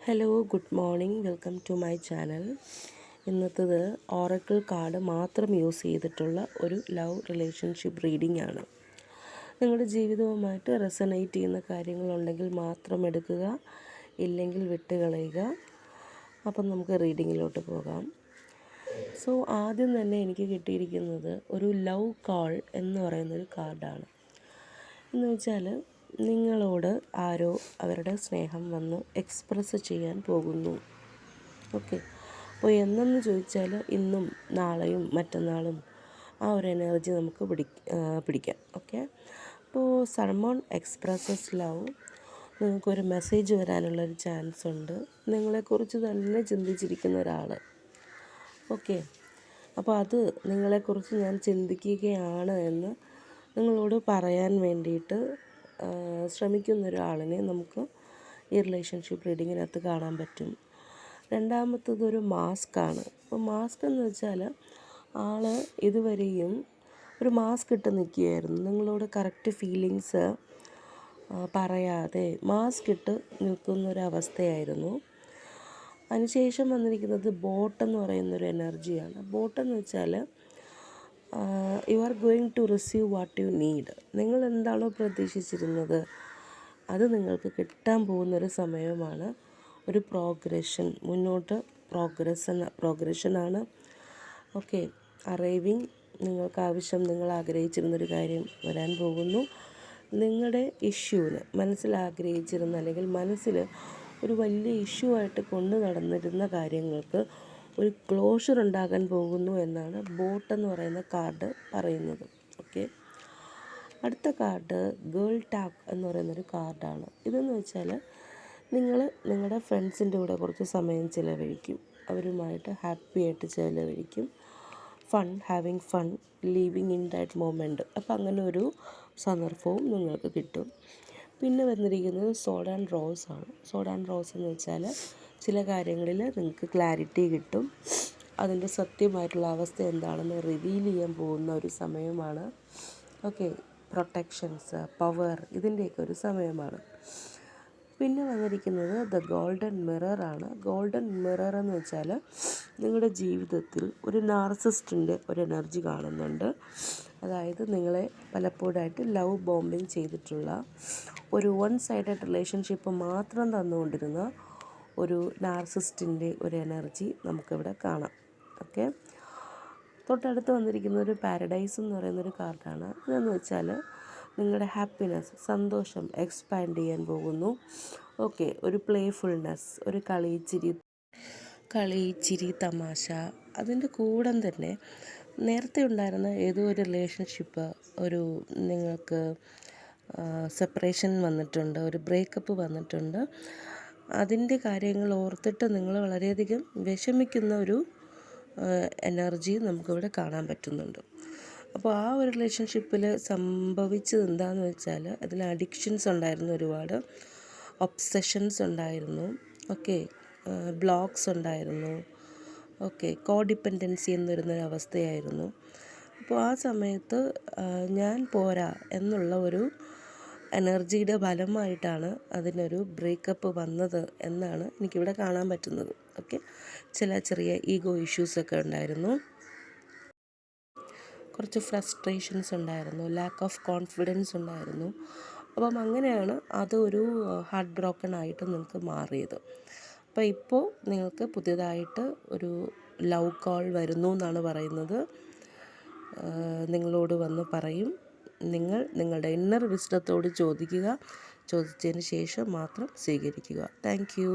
Hello, good morning. Welcome to my channel. ഇന്നത്തേത് oracle card മാത്രം use ചെയ്തിട്ടുള്ള ഒരു ലവ് റിലേഷൻഷിപ്പ് റീഡിംഗ് ആണ്. നിങ്ങളുടെ ജീവിതവുമായിട്ട് റെസണേറ്റ് ചെയ്യുന്ന കാര്യങ്ങളുണ്ടെങ്കിൽ മാത്രം എടുക്കുക, ഇല്ലെങ്കിൽ വിട്ടുകളയുക. അപ്പം നമുക്ക് റീഡിങ്ങിലോട്ട് പോകാം. സോ ആദ്യം തന്നെ എനിക്ക് കിട്ടിയിരിക്കുന്നത് ഒരു ലവ് കോൾ എന്ന് പറയുന്നൊരു കാർഡാണ്. എന്ന് വെച്ചാൽ നിങ്ങളോട് ആരോ അവരുടെ സ്നേഹം വന്ന് എക്സ്പ്രസ് ചെയ്യാൻ പോകുന്നു. ഓക്കെ, അപ്പോൾ എന്നെന്ന് ചോദിച്ചാൽ ഇന്നും നാളെയും മറ്റന്നാളും ആ ഒരു എനർജി നമുക്ക് പിടിക്കാം. ഓക്കെ, അപ്പോൾ സമ്മൺ എക്സ്പ്രസസ് ലവ്, നിങ്ങൾക്കൊരു മെസ്സേജ് വരാനുള്ളൊരു ചാൻസ് ഉണ്ട്. നിങ്ങളെക്കുറിച്ച് തന്നെ ചിന്തിച്ചിരിക്കുന്ന ഒരാൾ. ഓക്കെ, അപ്പോൾ അത് നിങ്ങളെക്കുറിച്ച് ഞാൻ ചിന്തിക്കുകയാണ് എന്ന് നിങ്ങളോട് പറയാൻ വേണ്ടിയിട്ട് ശ്രമിക്കുന്ന ഒരാളിനെ നമുക്ക് ഈ റിലേഷൻഷിപ്പ് റീഡിങ്ങിനകത്ത് കാണാൻ പറ്റും. രണ്ടാമത്തതൊരു മാസ്കാണ്. അപ്പോൾ മാസ്ക് എന്ന് വെച്ചാൽ ആൾ ഇതുവരെയും ഒരു മാസ്ക് ഇട്ട് നിൽക്കുകയായിരുന്നു. നിങ്ങളോട് കറക്റ്റ് ഫീലിങ്സ് പറയാതെ മാസ്ക് ഇട്ട് നിൽക്കുന്നൊരവസ്ഥയായിരുന്നു. അതിനുശേഷം വന്നിരിക്കുന്നത് ബോട്ടെന്ന് പറയുന്നൊരു എനർജിയാണ്. ബോട്ടെന്ന് വെച്ചാൽ you are going to receive what you need. നിങ്ങൾ എന്താണോ പ്രതീക്ഷിച്ചിരുന്നത് അത് നിങ്ങൾക്ക് കിട്ടാൻ പോകുന്നൊരു സമയമാണ്. ഒരു മുന്നോട്ട് പ്രോഗ്രഷനാണ്. ഓക്കെ, അറൈവിങ്, നിങ്ങൾ ആഗ്രഹിച്ചിരുന്നൊരു കാര്യം വരാൻ പോകുന്നു. നിങ്ങളുടെ ഇഷ്യൂവിന് ആഗ്രഹിച്ചിരുന്ന അല്ലെങ്കിൽ മനസ്സിൽ ഒരു വലിയ ഇഷ്യൂ ആയിട്ട് കൊണ്ടു നടന്നിരുന്ന കാര്യങ്ങൾക്ക് ഒരു ക്ലോഷർ ഉണ്ടാകാൻ പോകുന്നു എന്നാണ് ബോട്ടെന്ന് പറയുന്ന കാർഡ് പറയുന്നത്. ഓക്കെ, അടുത്ത കാർഡ് ഗേൾ ടാക്ക് എന്ന് പറയുന്നൊരു കാർഡാണ്. ഇതെന്ന് വെച്ചാൽ നിങ്ങൾ നിങ്ങളുടെ ഫ്രണ്ട്സിൻ്റെ കൂടെ കുറച്ച് സമയം ചിലവഴിക്കും, അവരുമായിട്ട് ഹാപ്പി ആയിട്ട് ചിലവഴിക്കും. Having fun, living in that moment. അപ്പോൾ അങ്ങനെ ഒരു സന്ദർഭവും നിങ്ങൾക്ക് കിട്ടും. പിന്നെ വന്നിരിക്കുന്നത് സോഡ് ആൻഡ് റോസ് ആണ്. സോഡ് ആൻഡ് റോസ് എന്ന് വെച്ചാൽ ചില കാര്യങ്ങളിൽ നിങ്ങൾക്ക് ക്ലാരിറ്റി കിട്ടും. അതിൻ്റെ സത്യമായിട്ടുള്ള അവസ്ഥ എന്താണെന്ന് റിവീൽ ചെയ്യാൻ പോകുന്ന ഒരു സമയമാണ്. ഓക്കെ, പ്രൊട്ടക്ഷൻസ്, പവർ, ഇതിൻ്റെയൊക്കെ ഒരു സമയമാണ്. പിന്നെ വന്നിരിക്കുന്നത് ദ ഗോൾഡൻ മിററാണ്. ഗോൾഡൻ മിറർ എന്ന് വെച്ചാൽ നിങ്ങളുടെ ജീവിതത്തിൽ ഒരു നാർസിസ്റ്റിൻ്റെ ഒരു എനർജി കാണുന്നുണ്ട്. അതായത് നിങ്ങളെ പലപ്പോഴായിട്ട് ലവ് ബോംബിങ് ചെയ്തിട്ടുള്ള ഒരു വൺ സൈഡഡ് റിലേഷൻഷിപ്പ് മാത്രം തന്നുകൊണ്ടിരുന്ന ഒരു നാർസിസ്റ്റിൻ്റെ ഒരു എനർജി നമുക്കിവിടെ കാണാം. ഓക്കെ, തൊട്ടടുത്ത് വന്നിരിക്കുന്ന ഒരു പാരഡൈസ് എന്ന് പറയുന്നൊരു കാർഡാണ്. ഇതെന്ന് വെച്ചാൽ നിങ്ങളുടെ ഹാപ്പിനെസ്, സന്തോഷം എക്സ്പാൻഡ് ചെയ്യാൻ പോകുന്നു. ഓക്കെ, ഒരു പ്ലേഫുൾനെസ്, ഒരു കളി ചിരി തമാശ. അതിൻ്റെ കൂടെ തന്നെ നേരത്തെ ഉണ്ടായിരുന്ന ഏതോ ഒരു റിലേഷൻഷിപ്പ്, നിങ്ങൾക്ക് സെപ്പറേഷൻ വന്നിട്ടുണ്ട്, ഒരു ബ്രേക്കപ്പ് വന്നിട്ടുണ്ട്. അതിൻ്റെ കാര്യങ്ങൾ ഓർത്തിട്ട് നിങ്ങൾ വളരെയധികം വിഷമിക്കുന്ന ഒരു എനർജി നമുക്കിവിടെ കാണാൻ പറ്റുന്നുണ്ട്. അപ്പോൾ ആ ഒരു റിലേഷൻഷിപ്പിൽ സംഭവിച്ചത് എന്താണെന്ന് വെച്ചാൽ അതിൽ അഡിക്ഷൻസ് ഉണ്ടായിരുന്നു, ഒരുപാട് ഒബ്സഷൻസ് ഉണ്ടായിരുന്നു. ഓക്കെ, ബ്ലോക്സ് ഉണ്ടായിരുന്നു. ഓക്കെ, കോഡിപ്പെൻഡൻസി എന്ന് വരുന്നൊരവസ്ഥയായിരുന്നു. അപ്പോൾ ആ സമയത്ത് ഞാൻ പോരാ എന്നുള്ള ഒരു എനർജിയുടെ ഫലമായിട്ടാണ് അതിനൊരു ബ്രേക്കപ്പ് വന്നത് എന്നാണ് എനിക്കിവിടെ കാണാൻ പറ്റുന്നത്. ഓക്കെ, ചെറിയ ഈഗോ ഇഷ്യൂസൊക്കെ ഉണ്ടായിരുന്നു, കുറച്ച് ഫ്രസ്ട്രേഷൻസ് ഉണ്ടായിരുന്നു, ലാക്ക് ഓഫ് കോൺഫിഡൻസ് ഉണ്ടായിരുന്നു. അപ്പം അങ്ങനെയാണ് അതൊരു ഹാർട്ട് ബ്രോക്കൺ ആയിട്ട് നിങ്ങൾക്ക് മാറിയത്. അപ്പോൾ ഇപ്പോൾ നിങ്ങൾക്ക് പുതിയതായിട്ട് ഒരു ലവ് കോൾ വരുന്നു എന്നാണ് പറയുന്നത്. നിങ്ങളോട് വന്ന് പറയും. നിങ്ങളുടെ ഇന്നർ വിസ്ഡത്തോട് ചോദിച്ചതിന് ശേഷം മാത്രം സ്വീകരിക്കുക. Thank you.